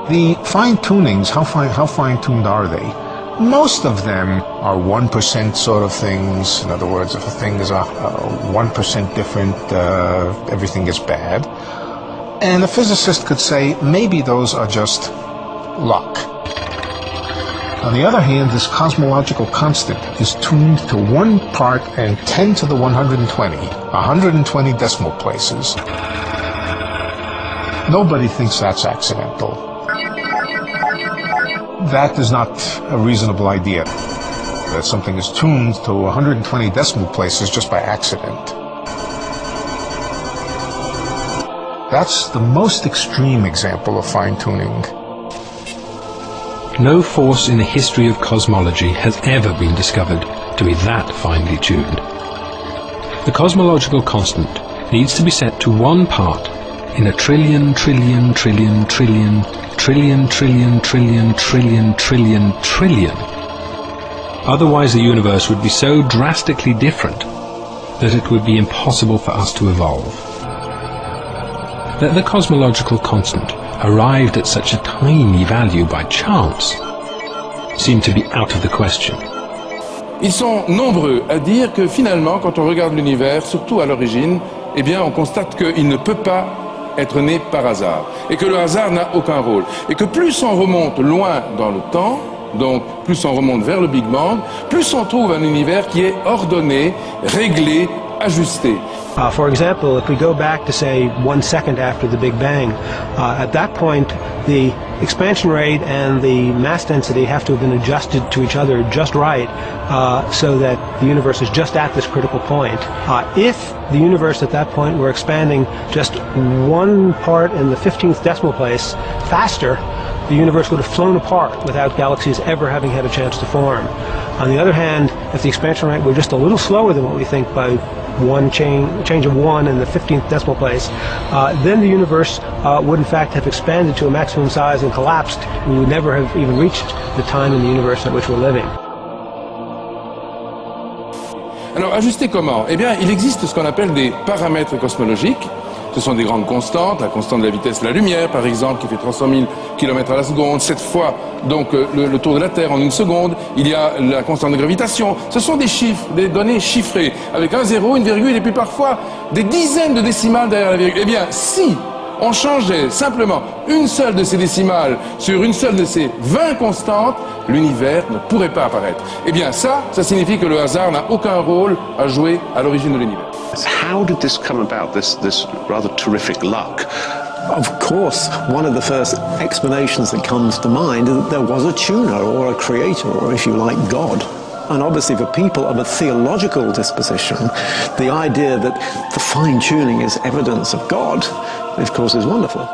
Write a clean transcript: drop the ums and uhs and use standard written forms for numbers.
The fine-tunings, how fine-tuned are they? Most of them are 1% sort of things. In other words, if a thing is 1% different, everything gets bad. And a physicist could say, maybe those are just luck. On the other hand, this cosmological constant is tuned to 1 part and 10 to the 120 decimal places. Nobody thinks that's accidental. That is not a reasonable idea, that something is tuned to 120 decimal places just by accident. That's the most extreme example of fine-tuning. No force in the history of cosmology has ever been discovered to be that finely tuned. The cosmological constant needs to be set to 1 part in a trillion, trillion, trillion, trillion, trillion, trillion, trillion, trillion, trillion, trillion. Otherwise the universe would be so drastically different that it would be impossible for us to evolve. That the cosmological constant arrived at such a tiny value by chance seemed to be out of the question. Ils sont nombreux à dire que finalement, quand on regarde l'univers, surtout à l'origine, eh bien on constate qu'il ne peut pas être né par hasard, et que le hasard n'a aucun rôle, et que plus on remonte loin dans le temps, donc plus on remonte vers le Big Bang, plus on trouve un univers qui est ordonné, réglé, ajusté. For example, if we go back to say 1 second after the Big Bang, at that point the expansion rate and the mass density have to have been adjusted to each other just right, so that the universe is just at this critical point. If the universe at that point were expanding just 1 part in the 15th decimal place faster, the universe would have flown apart without galaxies ever having had a chance to form. On the other hand, if the expansion rate were just a little slower than what we think by change of 1 in the 15th decimal place, then the universe would in fact have expanded to a maximum size and collapsed. We would never have even reached the time in the universe at which we're living. Alors, ajuster comment? Eh bien, il existe ce qu'on appelle des paramètres cosmologiques. Ce sont des grandes constantes, la constante de la vitesse de la lumière, par exemple, qui fait 300 000 km à la seconde, 7 fois donc le tour de la Terre en 1 seconde. Il y a la constante de gravitation. Ce sont des chiffres, des données chiffrées, avec un zéro, une virgule, et puis parfois des dizaines de décimales derrière la virgule. Eh bien, si on changeait simplement une seule de ces décimales sur une seule de ces 20 constantes, l'univers ne pourrait pas apparaître. Eh bien, ça signifie que le hasard n'a aucun rôle à jouer à l'origine de l'univers. How did this come about, this rather terrific luck? Of course, one of the first explanations that comes to mind is that there was a tuner or a creator, or if you like, God. And obviously for people of a theological disposition, the idea that the fine-tuning is evidence of God, of course, is wonderful.